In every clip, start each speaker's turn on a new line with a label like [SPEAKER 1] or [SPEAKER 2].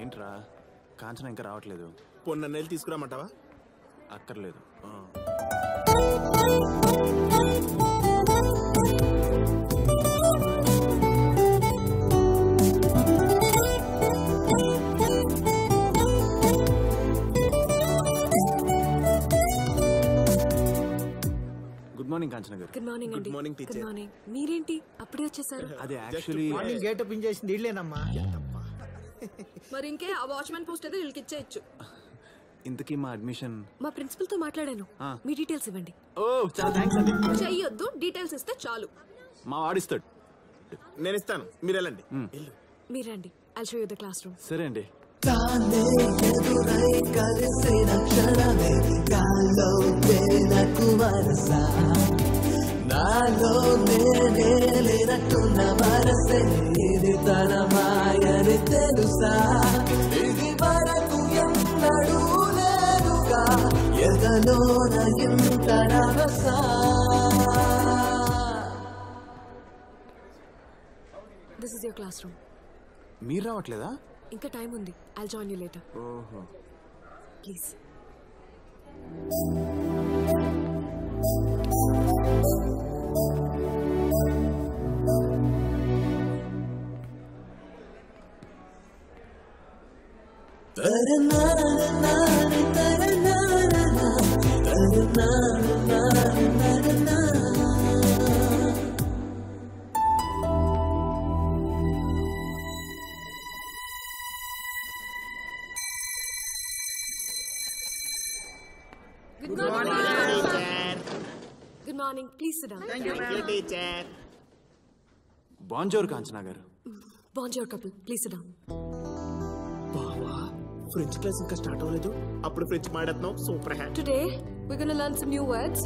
[SPEAKER 1] ఏంట్రా కాంచన ఇంకా రావట్లేదు?
[SPEAKER 2] పొన్న నెల తీసుకురామంటావా?
[SPEAKER 1] అక్కర్లేదు. గుడ్ మార్నింగ్ కాంచన గారు.
[SPEAKER 3] గుడ్ మార్నింగ్ అండి.
[SPEAKER 2] Good morning teacher.
[SPEAKER 3] Good morning. మీరేంటి అప్పుడే వచ్చేసారు?
[SPEAKER 1] అదే యాక్చువల్లీ
[SPEAKER 4] మార్నింగ్ గేట్ ఓపెన్ చేసింది ఇల్లేనమ్మా.
[SPEAKER 3] మరి ఇంకే ఆ వాచ్మెన్ పోస్ట్ ఏదో వీళ్ళకి ఇచ్చేయచ్చు.
[SPEAKER 1] ఇంతకీ మా అడ్మిషన్
[SPEAKER 3] మా ప్రిన్సిపల్ తో మాట్లాడాను. మీ డీటెయిల్స్ ఇవ్వండి.
[SPEAKER 1] ఓ చాలా థ్యాంక్స్ అండి.
[SPEAKER 3] చెయ్యొద్దు, డీటెయిల్స్ ఇస్తే చాలు.
[SPEAKER 1] మా వాడిస్తాడు.
[SPEAKER 2] నేను ఇస్తాను, మీరు వెళ్ళండి.
[SPEAKER 3] మీరండి, I'll show you the class room.
[SPEAKER 1] సరే అండి.
[SPEAKER 5] నాలో నేనే లేనట్టున్న మనసే ఇది తన మాయని తెలుసా, ఇది వరకు ఎన్నడూ లేదుగా ఎదలోన ఇంత రవసా.
[SPEAKER 3] This is your classroom.
[SPEAKER 1] మీరు రావట్లేదా?
[SPEAKER 3] ఇంకా టైం ఉంది. I'll join you later.
[SPEAKER 1] ఓహో
[SPEAKER 3] please. Good morning. Please sit down.
[SPEAKER 2] Teacher.
[SPEAKER 1] బాంజోర్ కాంచన గారు.
[SPEAKER 3] బాంజోర్ కపుల్, ప్లీజ్ సిట్ డౌన్.
[SPEAKER 2] బావా, ఫ్రెంచ్ క్లాస్ ఇంకా స్టార్ట్ అవ్వలేదు, అప్పుడు ఫ్రెంచ్ మాట్లాడుతున్నావు. Super hat.
[SPEAKER 3] Today we're going to learn some new words.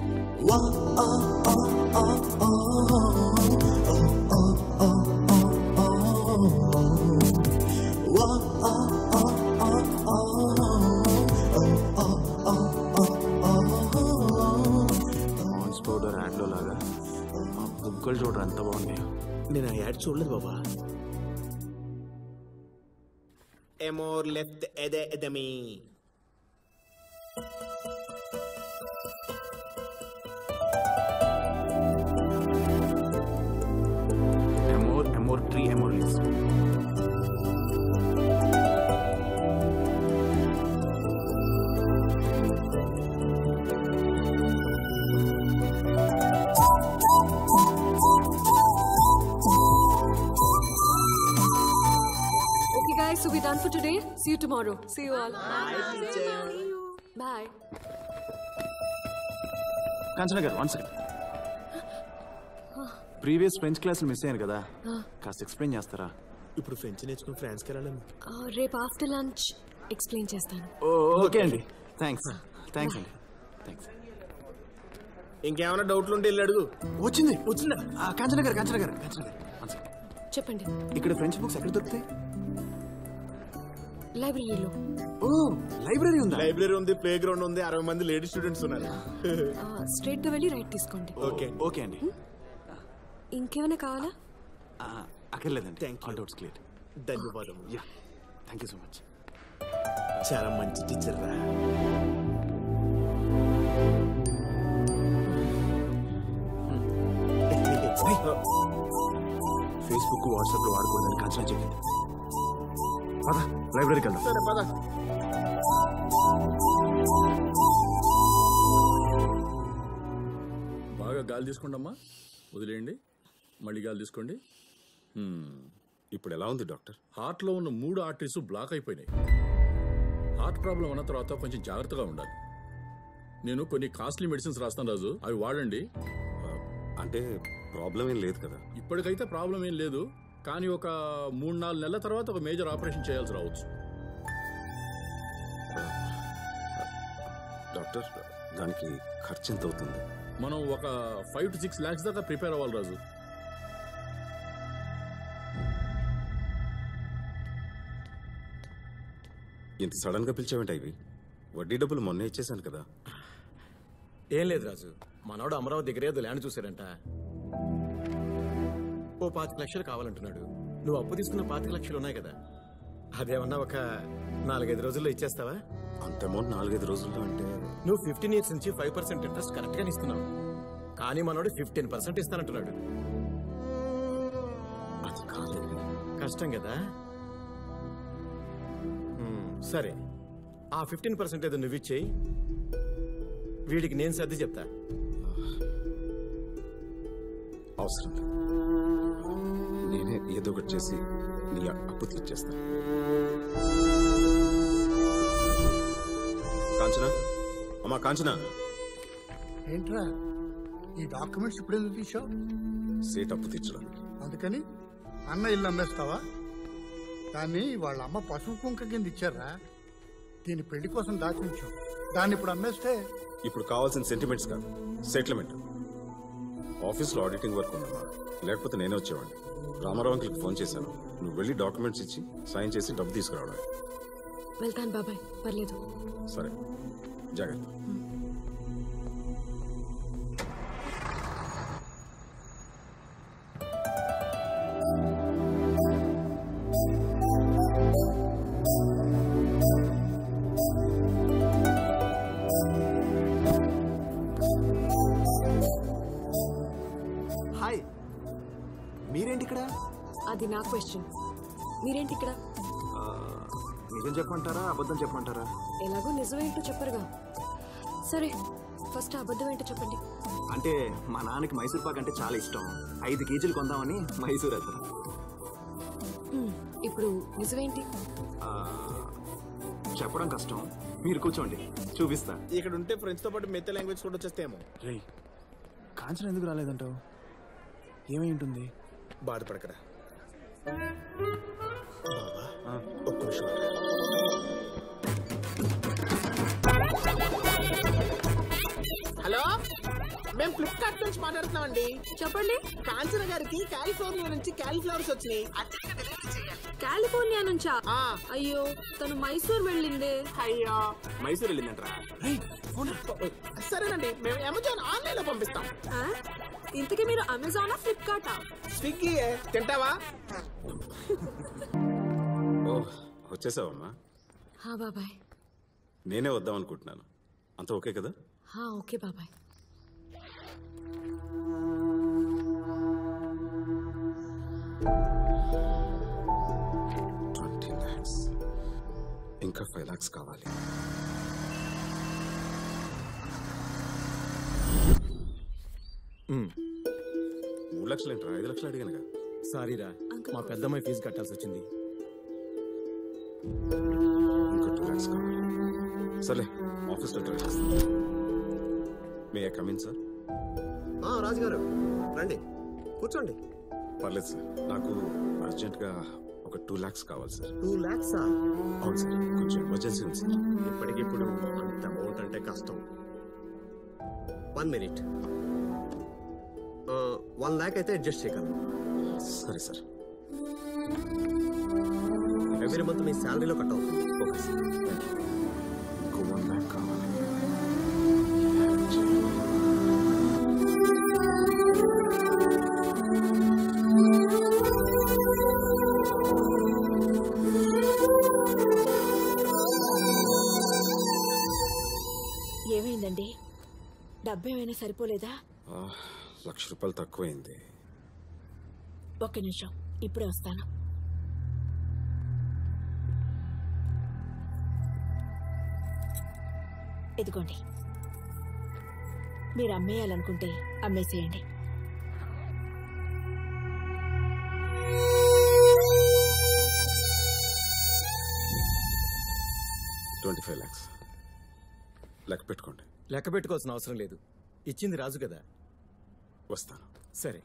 [SPEAKER 1] Pond's powder యాడ్లో లాగా ఆ బుగ్గలు చూడరు ఎంత బాగున్నాయో.
[SPEAKER 2] నేను ఆ యాడ్ చూడలేదు బాబా. ఎమోర్ లెఫ్ట్ ఎదే ఎదమి.
[SPEAKER 1] ఎమోర్ ట్రీ ఎమోర్లీస్.
[SPEAKER 3] Okay guys, so we're done for today. See you tomorrow. See you all. Bye.
[SPEAKER 1] Kanchana garu one second. Previous French class miss అయ్యాను కదా, కాస్త ఎక్స్ప్లెయిన్ చేస్తారా?
[SPEAKER 2] ఇప్పుడు ఫ్రెంచ్ నేర్చుకుని ఫ్రాన్స్కి వెళ్ళాలని.
[SPEAKER 3] రేపు ఆఫ్టర్ లంచ్ ఎక్స్ప్లెయిన్ చేస్తాను.
[SPEAKER 1] ఓకే అండి. థ్యాంక్స్ అండి. థ్యాంక్స్.
[SPEAKER 2] ఇంకేమైనా డౌట్లు ఉంటే వెళ్ళి అడుగు.
[SPEAKER 1] వచ్చిందా? Kanchana garu one second.
[SPEAKER 3] చెప్పండి.
[SPEAKER 1] ఇక్కడ ఫ్రెంచ్ బుక్స్ ఎక్కడ దొరుకుతాయి?
[SPEAKER 3] లైబ్రరీలో.
[SPEAKER 1] ఓ లైబ్రరీ ఉందా?
[SPEAKER 2] లైబ్రరీ ఉంది, ప్లే గ్రౌండ్ ఉంది, 60 మంది లేడీ స్టూడెంట్స్ ఉన్నారు.
[SPEAKER 3] స్ట్రైట్ గా వెళ్ళి రైట్ తీసుకోండి.
[SPEAKER 2] ఓకే
[SPEAKER 1] అండి.
[SPEAKER 3] ఇంకేమైనా కావాలా?
[SPEAKER 1] అక్కర్లేదండి.
[SPEAKER 2] Thank you.
[SPEAKER 1] All doubts clear.
[SPEAKER 2] ధన్యవాదము.
[SPEAKER 1] Yeah, thank you so much.
[SPEAKER 2] చాలా మంచి టీచర్ రా.
[SPEAKER 1] ఫేస్బుక్ వాట్సాప్ లో వాడకూడదని కాంచన చెప్పింది. పద లైబ్రరీకి వెళ్దాం.
[SPEAKER 2] సరే పద.
[SPEAKER 6] బాగా గాలి తీసుకోండమ్మా, వదిలేయండి. మళ్ళీ గాలి తీసుకోండి.
[SPEAKER 7] ఇప్పుడు ఎలా ఉంది డాక్టర్?
[SPEAKER 6] హార్ట్లో ఉన్న 3 ఆర్టరీస్ బ్లాక్ అయిపోయినాయి. హార్ట్ ప్రాబ్లం ఉన్న తర్వాత కొంచెం జాగ్రత్తగా ఉండాలి. నేను కొన్ని కాస్ట్లీ మెడిసిన్స్ రాస్తాను రాజు, అవి వాడండి.
[SPEAKER 7] అంటే ప్రాబ్లం ఏం లేదు కదా?
[SPEAKER 6] ఇప్పటికైతే ప్రాబ్లం ఏం లేదు, కానీ ఒక 3-4 నెలల తర్వాత ఒక మేజర్ ఆపరేషన్ చేయాల్సి రావచ్చు.
[SPEAKER 7] డాక్టర్, దానికి ఖర్చు ఎంత అవుతుంది?
[SPEAKER 6] మనం ఒక 5 to 6 lakhs దాకా ప్రిపేర్ అవ్వాలి రాజు.
[SPEAKER 7] ఇంత సడన్ గా పిలిచావేంట? ఇవి వడ్డీ డబ్బులు మొన్నే ఇచ్చేసాను కదా.
[SPEAKER 8] ఏం లేదు రాజు, మనోడు అమరావతి దగ్గర ఏదో ల్యాండ్ చూశారంట. ఓ 5 లక్షలు కావాలంటున్నాడు. నువ్వు అప్పు తీసుకున్న 25 లక్షలు ఉన్నాయి కదా, అదేమన్నా ఒక 4-5 రోజుల్లో ఇచ్చేస్తావా?
[SPEAKER 7] అంత అమౌంట్ 4-5 రోజుల్లో అంటే
[SPEAKER 8] నువ్వు 15 years నుంచి 5% ఇంట్రెస్ట్ కరెక్ట్ గానే ఇస్తున్నావు, కానీ మనోడు 15% ఇస్తానంటున్నాడు.
[SPEAKER 7] అది కాదు.
[SPEAKER 8] కష్టం కదా. సరే, ఆ 15% ఏదో నువ్వు ఇచ్చేయి, వీడికి నేను సర్ది చెప్తా.
[SPEAKER 7] అవసరం లేదు, నేనే ఏదో ఒకటి చేసి నీ అప్పు తీర్చేస్తాను. కాంచనా, అమ్మా కాంచనా.
[SPEAKER 9] ఏంట్రా ఈ డాక్యుమెంట్స్ ఇప్పుడు ఎందుకు తీసావు?
[SPEAKER 7] సేట్ అప్పు తీర్చడానికి.
[SPEAKER 9] అందుకని అన్న ఇల్లు అమ్మేస్తావా? దాన్ని వాళ్ళ అమ్మ పశువు కుంక కింద ఇచ్చారా? దీని పెళ్లి కోసం దాచించాం, దాన్ని ఇప్పుడు అమ్మేస్తే
[SPEAKER 7] ఇప్పుడు కావాల్సిన సెంటిమెంట్స్ కాదు, సెటిల్మెంట్. ఆఫీస్లో ఆడిటింగ్ వర్క్ ఉందమ్మా, లేకపోతే నేనే వచ్చేవాడిని. రామారావు అంకుల్కి ఫోన్ చేశాను, నువ్వు వెళ్ళి డాక్యుమెంట్స్ ఇచ్చి సైన్ చేసి డబ్బు తీసుకురావడం.
[SPEAKER 3] వెళ్తాను బాబాయ్, పర్లేదు.
[SPEAKER 7] సరే, జాగ్రత్త.
[SPEAKER 1] హాయ్, మీరేంటి ఇక్కడ?
[SPEAKER 3] అది నా క్వశ్చన్. మీరేంటి ఇక్కడ?
[SPEAKER 1] నిజం చెప్పమంటారా, అబద్ధం చెప్పమంటారా?
[SPEAKER 3] ఎలాగో నిజమేంటో చెప్పరుగా. సరే, ఫస్ట్ అబద్ధం ఏంటో చెప్పండి.
[SPEAKER 1] అంటే మా నాన్నకి మైసూర్ పాక్ అంటే చాలా ఇష్టం, 5 కేజీలు కొందామని మైసూర్ వెళ్తాను.
[SPEAKER 3] ఇప్పుడు నిజమేంటి?
[SPEAKER 1] చెప్పడం కష్టం, మీరు కూర్చోండి చూపిస్తా.
[SPEAKER 2] ఇక్కడ ఉంటే ఫ్రెంచ్ తో పాటు మిగతా లాంగ్వేజ్ కూడా వచ్చేస్తేమో.
[SPEAKER 1] రే, కాంచన ఎందుకు రాలేదంటావు? ఏమై ఉంటుంది?
[SPEAKER 2] బాధపడకరా ఒక్క నిమిషం. హలో, మేము ఫ్లిప్కార్ట్ నుంచి మాట్లాడుతున్నామండి.
[SPEAKER 3] చెప్పండి.
[SPEAKER 2] కాంచన గారికి కాలిఫోర్నియా నుంచి కాలీఫ్లవర్స్ వచ్చినాయి.
[SPEAKER 3] కాలిఫోర్నియా నుంచా? అయ్యో, తను మైసూర్ వెళ్ళిందే.
[SPEAKER 2] అయ్యో,
[SPEAKER 1] మైసూర్ వెళ్ళిందంటారా?
[SPEAKER 2] సరేనండి, మేము అమెజాన్ ఆన్లైన్ లో పంపిస్తాం.
[SPEAKER 3] ఇంతకీ మీరు అమెజానా ఫ్లిప్కార్టా?
[SPEAKER 2] స్విగ్గీ తింటావా?
[SPEAKER 7] వచ్చేసావమ్మా?
[SPEAKER 3] హా బాబాయ్.
[SPEAKER 7] నేనే వద్దాం అనుకుంటున్నాను, అంత ఓకే కదా?
[SPEAKER 3] హా ఓకే బాబాయ్.
[SPEAKER 7] ఇంకా 5 lakhs కావాలి. $3 లక్షలు ఏంట్రా, 5 లక్షలు అడిగానుగా.
[SPEAKER 8] సారీరా, మా పెద్దమ్మాయి ఫీజు కట్టాల్సి వచ్చింది.
[SPEAKER 7] ఇంకా 2 lakhs కావాలి. సర్లే, ఆఫీస్లో ట్రై చేస్తాను. May I come in sir?
[SPEAKER 10] రాజుగారు రండి, కూర్చోండి.
[SPEAKER 7] పర్లేదు సార్, నాకు అర్జెంట్గా ఒక 2 lakhs కావాలి సార్.
[SPEAKER 10] 2 lakhs?
[SPEAKER 7] అవును సార్, కొంచెం ఎమర్జెన్సీ ఉంది సార్.
[SPEAKER 10] ఇప్పటికిప్పుడు అంత అమౌంట్ అంటే కష్టం. 1 minute. 1 lakh అయితే అడ్జస్ట్ చేయగలను.
[SPEAKER 7] సరే సార్.
[SPEAKER 10] ఎవ్రీ మంత్ మీ శాలరీలో కట్ అవుతుంది.
[SPEAKER 7] Okay sir, thank you. ఇంకో 1 lakh కావాలి.
[SPEAKER 3] ఏమైందండి? డబ్బు ఏమైనా సరిపోలేదా?
[SPEAKER 7] ₹1,00,000 తక్కువైంది.
[SPEAKER 3] ఒక్క నిమిషం, ఇప్పుడే వస్తాను. ఇదిగోండి, మీరు అమ్మేయాలనుకుంటే అమ్మేసేయండి.
[SPEAKER 7] $25 lakhs. లెక్క పెట్టుకోండి.
[SPEAKER 8] లెక్క పెట్టుకోవాల్సిన అవసరం లేదు, ఇచ్చింది రాజు కదా.
[SPEAKER 7] వస్తాను.
[SPEAKER 8] సరే.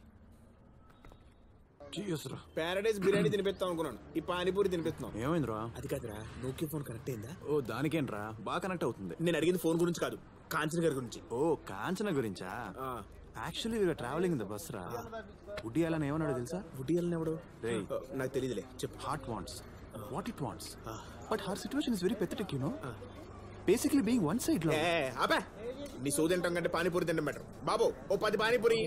[SPEAKER 2] ప్యారడైజ్ బిర్యానీ తినిపిస్తాం అనుకున్నాను, ఈ పానీపూరి తినిపిస్తున్నాం.
[SPEAKER 1] ఏమైందిరా?
[SPEAKER 2] అది కాదురా, నోకియా ఫోన్ కనెక్ట్ అయిందా?
[SPEAKER 1] ఓ దానికేంట్రా, బాగా కనెక్ట్ అవుతుంది.
[SPEAKER 2] నేను అడిగింది ఫోన్ గురించి కాదు, కాంచన గారి గురించి.
[SPEAKER 1] ఓ కాంచన గురించా? Actually we're travelling in the bus రా. వుడ్డీ అలన్ ఏమన్నాడు తెలుసా?
[SPEAKER 2] వుడ్డీ అలన్ ఎవడు?
[SPEAKER 1] రేయ్,
[SPEAKER 2] నాకు తెలియదులే, చెప్పు.
[SPEAKER 1] Heart wants what it wants, but her situation is very pathetic, you know. Basically being one side లో.
[SPEAKER 2] అబ్బా, నీ సోది తింటాం కంటే పానీపూరి తింటాం బెటర్. బాబు, ఓ 10 panipuri.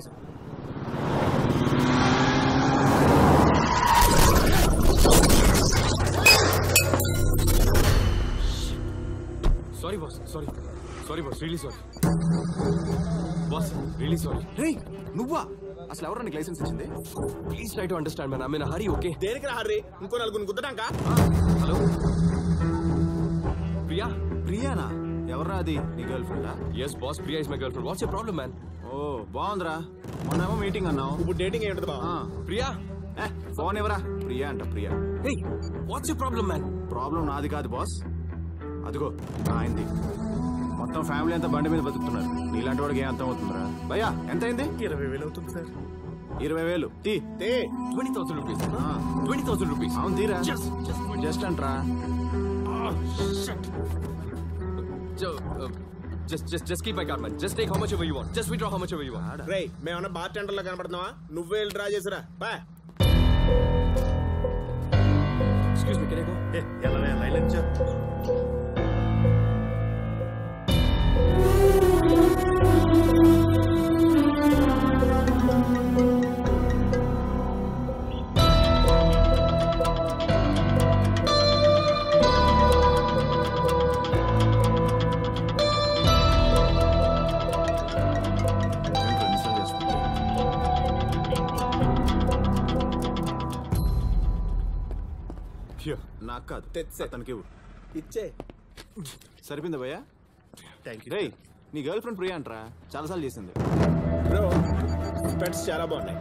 [SPEAKER 11] Sorry boss really sorry boss really sorry
[SPEAKER 1] రే నువ్వా అసలు ఎవరు నీకు లైసెన్స్ ఇచ్చింది?
[SPEAKER 11] Please try to understand man I mean hurry okay
[SPEAKER 2] దేనికి రా హర్రీ? ఇంకో నలుగురిని గుద్దటాక?
[SPEAKER 11] హలో ప్రియా
[SPEAKER 1] ప్రియానా? ఎవర్రా అది? నీ గర్ల్ ఫ్రెండా?
[SPEAKER 11] Yes boss Priya is my girlfriend what's your problem man?
[SPEAKER 1] ఓ బాగుందిరా, మొన్నేమో మీటింగ్ అన్నావు,
[SPEAKER 2] ఇప్పుడు డేటింగ్ ఏంటది బా?
[SPEAKER 11] ప్రియా
[SPEAKER 1] ఫోన్ ఎవరా? ప్రియా అంట Priya.
[SPEAKER 11] Hey what's your problem man?
[SPEAKER 1] Problem నాది కాదు బాస్, అదిగో ఆయనది. మొత్తం ఫ్యామిలీ అంతా బండి మీద బతుకుతున్నారు. నీలాంటి వాడికి ఏం అర్థం అవుతుందిరా? భయ్యా ఎంత అయింది?
[SPEAKER 8] 20,000 అవుతుంది సార్.
[SPEAKER 1] 20,000 తీ.
[SPEAKER 11] 20,000 rupees. 20,000 rupees.
[SPEAKER 1] అవును తీరా.
[SPEAKER 11] Just
[SPEAKER 1] జస్ట్ అంట్రా.
[SPEAKER 11] Just keep my card, man. Just take how much ever you want. Just withdraw how much ever you want.
[SPEAKER 2] రే మేమన్నా బార్ టెండర్ లో కనపడుతున్నావా? నువ్వే వెళ్ళి డ్రా చేసిరా బా.
[SPEAKER 11] Excuse me, can I go?
[SPEAKER 8] ఎలా లైన్ సార్?
[SPEAKER 1] నాకు కాదు అతనికి
[SPEAKER 2] ఇచ్చే.
[SPEAKER 1] సరిపోయిందా భయ్యా?
[SPEAKER 8] Thank you.
[SPEAKER 1] రే నీ గర్ల్ ఫ్రెండ్ ప్రియా అంటరా, చాలాసార్లు చేసింది.
[SPEAKER 2] బ్రో పెట్స్ చాలా బాగున్నాయి.